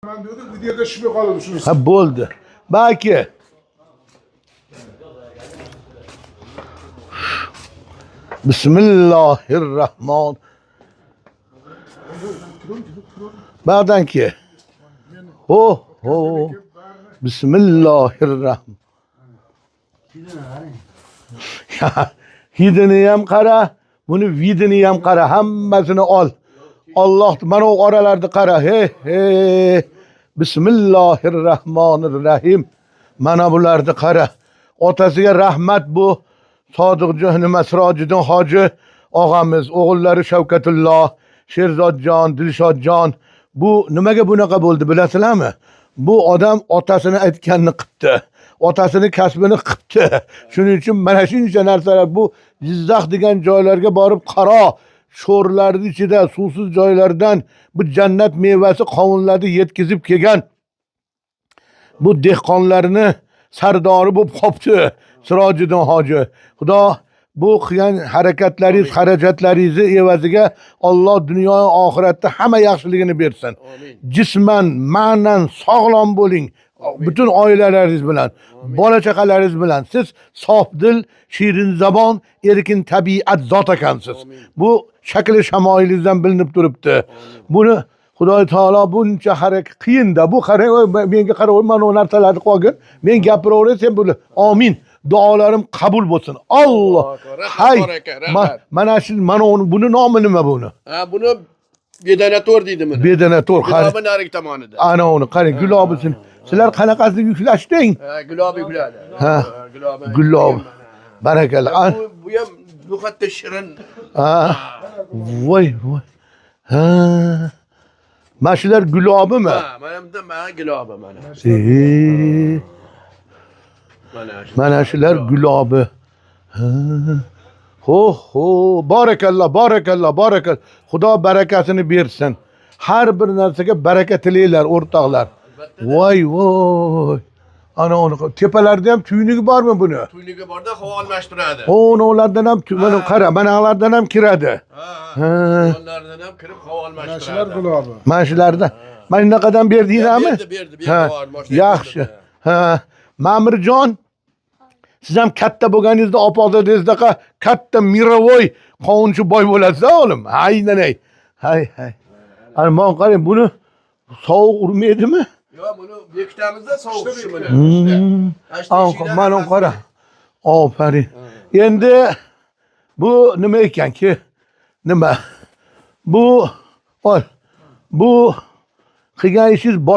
Ben diyordum videoda şüphe kalıyordu şunu. Ha bo'ldi. Belki. Bismillahirrahmanirrahim. Bağdanki. Ho ho. Bismillahirrahmanirrahim. Ya, hidini ham qara, buni vidini ham qara, hammasini ol. Allah mana o oralarda qara. He he. Bismillahirrahmanirrahim. Mana bularni qara. Otasiga rahmat bu Sodiqjon Masrojiddin hoji og'amiz, o'g'illari Shavkatulloh, Sherzodjon, Dilshodjon. Bu nimaga bunaqa bo'ldi bilasizlarmi? Bu odam otasini aytganini qildi. Otasini kasbini qildi. Shuning uchun mana shuncha narsalar bu Jizzax degan joylarga borib qaro. Sho'rlarning ichida suvsiz joylardan bu jannat mevasi qovunlarni yetkazib kelgan bu dehqonlarni sardori bo'lib qopti Sirojiddin hoji. Xudo bu qilgan harakatlaringiz, xarajatlaringizni evaziga Alloh dunyo oxiratda hamma yaxshiligini bersin. Jisman, ma'nan sog'lom bo'ling. Bütün oilalaringiz bilan, bola chaqalaringiz bilan siz sofdil, shirin zabon, erkin tabiat zot ekansiz. Bu shakli shamoilingizdan bilinib turibdi. Buni Xudoy taolo buncha harakat qiyin-da. Bu qarang, menga qarab, mana bu narsalarni qolgin. Men gapiraveraman, sen buni amin. Duolarim qabul bo'lsin. Alloh. Hay. Mana shu buni nomi nima buni? Ha, buni Bedanator deydi buni. Bedanator. Gulobi narik tomonida. Ana uni qarang, gulobisini. Sizlar qanaqasini yuklashding? Ha, gulobi yukladi. Ha. Gulob. Barakalloh. Bu ham no'xatda shirin. Ha. Voy, voy. Ha. Mana shular gulobimi? Ha, mana gulobi mana. Mana shular gulobi. Ha. Ho ho, barakalloh, barakalloh, barakalloh. Xudo barakasini bersin. Har bir narsaga baraka tilaylar o'rtoqlar. Voy voy. Ana uni tepalarda ham tuynigi bormi buni? Tuynigi borda havo almashtiradi. Ulardan ham mana qara, manalardan ham kiradi. Ha. Ulardan ham kirib havo almashtiradi. Shular gulobi. Mana shulardan. Mana shunaqadan berdinglarmi? Berdi. Ha. Yaxshi. Ha. Ma'mirjon, siz ham katta bo'lganingizda opozadingizdaqa katta miravoy qovunchi boy bo'lasiz o'g'lim. Aynan ay. Hay hay. Ana men qarang, buni sovuq urmaydimi? Yo'q, buni bekitamizda sovuq tushi buni. Mana qara. Aferin. Endi bu nima ekanki? Nima? Bu qilgan ishingiz bosh